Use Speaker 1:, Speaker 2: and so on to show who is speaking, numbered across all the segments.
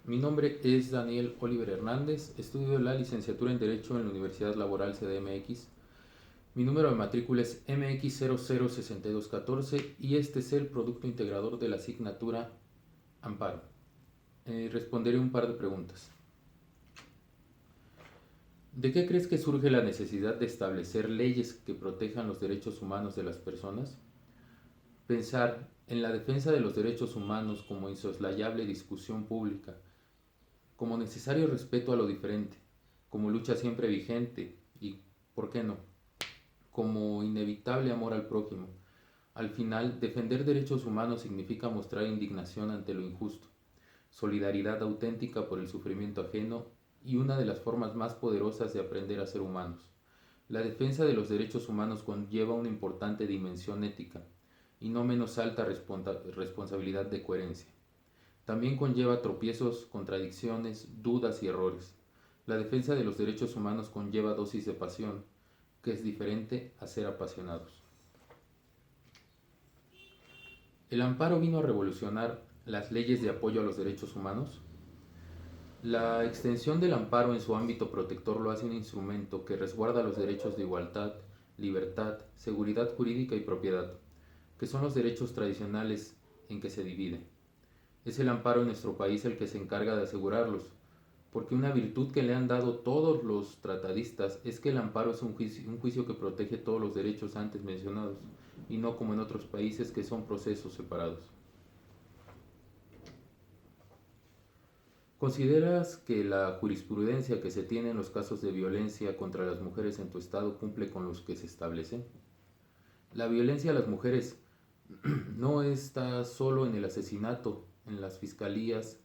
Speaker 1: Mi nombre es Daniel Oliver Hernández, estudio la licenciatura en Derecho en la Universidad Laboral CDMX. Mi número de matrícula es MX006214 y este es el producto integrador de la asignatura Amparo. Responderé un par de preguntas. ¿De qué crees que surge la necesidad de establecer leyes que protejan los derechos humanos de las personas? Pensar en la defensa de los derechos humanos como insoslayable discusión pública, como necesario respeto a lo diferente, como lucha siempre vigente y, ¿por qué no?, como inevitable amor al prójimo. Al final, defender derechos humanos significa mostrar indignación ante lo injusto, solidaridad auténtica por el sufrimiento ajeno y una de las formas más poderosas de aprender a ser humanos. La defensa de los derechos humanos conlleva una importante dimensión ética y no menos alta responsabilidad de coherencia. También conlleva tropiezos, contradicciones, dudas y errores. La defensa de los derechos humanos conlleva dosis de pasión, que es diferente a ser apasionados. El amparo vino a revolucionar las leyes de apoyo a los derechos humanos. La extensión del amparo en su ámbito protector lo hace un instrumento que resguarda los derechos de igualdad, libertad, seguridad jurídica y propiedad, que son los derechos tradicionales en que se divide. Es el amparo en nuestro país el que se encarga de asegurarlos, porque una virtud que le han dado todos los tratadistas es que el amparo es un juicio que protege todos los derechos antes mencionados, y no como en otros países que son procesos separados. ¿Consideras que la jurisprudencia que se tiene en los casos de violencia contra las mujeres en tu estado cumple con los que se establecen? La violencia a las mujeres no está solo en el asesinato, en las fiscalías,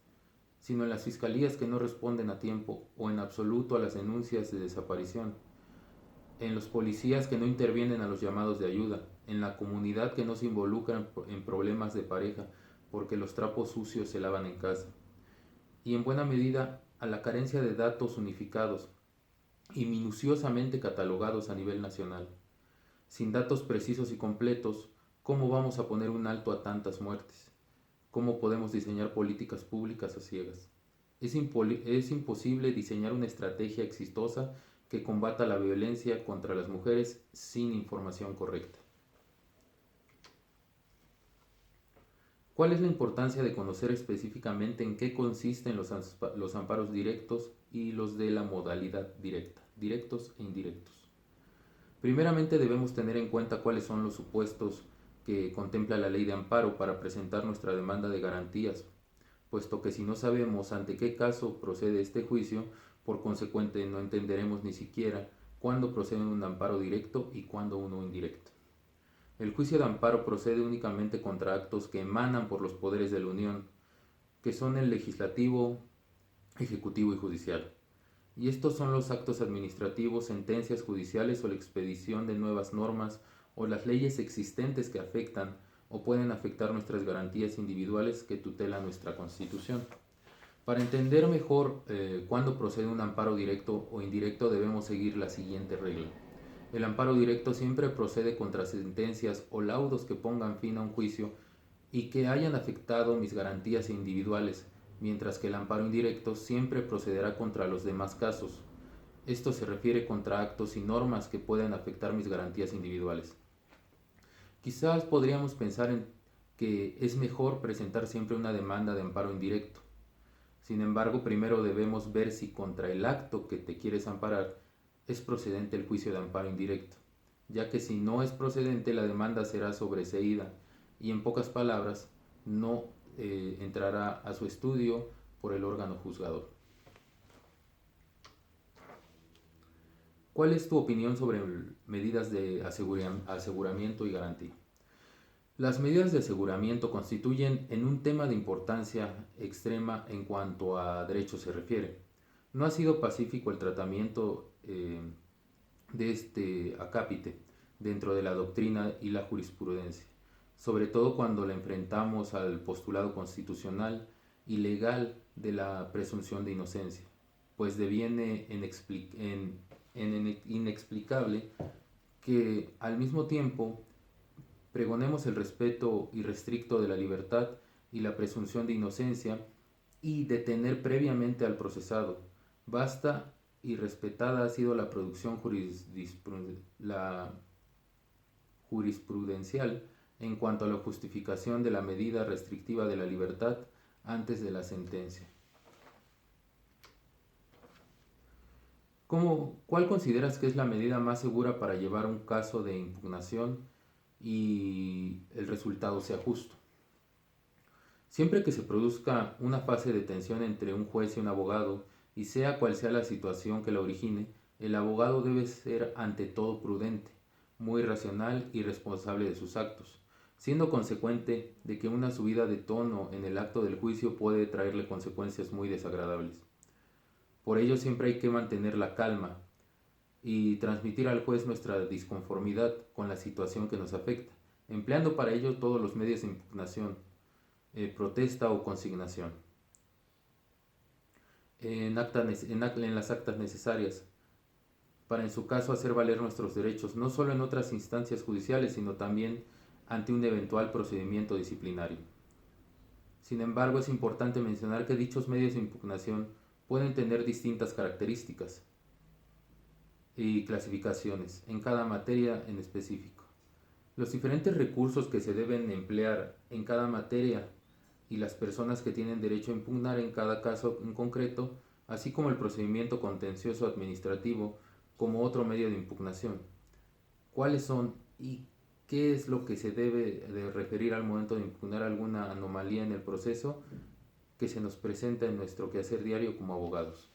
Speaker 1: sino en las fiscalías que no responden a tiempo o en absoluto a las denuncias de desaparición, en los policías que no intervienen a los llamados de ayuda, en la comunidad que no se involucra en problemas de pareja porque los trapos sucios se lavan en casa, y en buena medida a la carencia de datos unificados y minuciosamente catalogados a nivel nacional. Sin datos precisos y completos, ¿cómo vamos a poner un alto a tantas muertes? ¿Cómo podemos diseñar políticas públicas a ciegas? Es imposible diseñar una estrategia exitosa que combata la violencia contra las mujeres sin información correcta. ¿Cuál es la importancia de conocer específicamente en qué consisten los amparos directos y los de la modalidad directa, directos e indirectos? Primeramente debemos tener en cuenta cuáles son los supuestos que contempla la ley de amparo para presentar nuestra demanda de garantías, puesto que si no sabemos ante qué caso procede este juicio, por consecuente no entenderemos ni siquiera cuándo procede un amparo directo y cuándo uno indirecto. El juicio de amparo procede únicamente contra actos que emanan por los poderes de la Unión, que son el legislativo, ejecutivo y judicial. Y estos son los actos administrativos, sentencias judiciales o la expedición de nuevas normas o las leyes existentes que afectan o pueden afectar nuestras garantías individuales que tutelan nuestra Constitución. Para entender mejor cuándo procede un amparo directo o indirecto debemos seguir la siguiente regla. El amparo directo siempre procede contra sentencias o laudos que pongan fin a un juicio y que hayan afectado mis garantías individuales, mientras que el amparo indirecto siempre procederá contra los demás casos. Esto se refiere contra actos y normas que puedan afectar mis garantías individuales. Quizás podríamos pensar en que es mejor presentar siempre una demanda de amparo indirecto. Sin embargo, primero debemos ver si contra el acto que te quieres amparar es procedente el juicio de amparo indirecto, ya que si no es procedente la demanda será sobreseída y en pocas palabras no entrará a su estudio por el órgano juzgador. ¿Cuál es tu opinión sobre medidas de aseguramiento y garantía? Las medidas de aseguramiento constituyen en un tema de importancia extrema en cuanto a derechos se refiere. No ha sido pacífico el tratamiento de este acápite dentro de la doctrina y la jurisprudencia, sobre todo cuando la enfrentamos al postulado constitucional y legal de la presunción de inocencia, pues deviene inexplicable que al mismo tiempo pregonemos el respeto irrestricto de la libertad y la presunción de inocencia y detener previamente al procesado. Vasta y respetada ha sido la producción jurisprudencial en cuanto a la justificación de la medida restrictiva de la libertad antes de la sentencia. ¿Cuál consideras que es la medida más segura para llevar un caso de impugnación y el resultado sea justo? Siempre que se produzca una fase de tensión entre un juez y un abogado, y sea cual sea la situación que la origine, el abogado debe ser ante todo prudente, muy racional y responsable de sus actos, siendo consecuente de que una subida de tono en el acto del juicio puede traerle consecuencias muy desagradables. Por ello siempre hay que mantener la calma y transmitir al juez nuestra disconformidad con la situación que nos afecta, empleando para ello todos los medios de impugnación, protesta o consignación en las actas necesarias para en su caso hacer valer nuestros derechos, no solo en otras instancias judiciales, sino también ante un eventual procedimiento disciplinario. Sin embargo, es importante mencionar que dichos medios de impugnación pueden tener distintas características y clasificaciones en cada materia en específico. Los diferentes recursos que se deben emplear en cada materia y las personas que tienen derecho a impugnar en cada caso en concreto, así como el procedimiento contencioso administrativo como otro medio de impugnación. ¿Cuáles son y qué es lo que se debe de referir al momento de impugnar alguna anomalía en el proceso que se nos presenta en nuestro quehacer diario como abogados?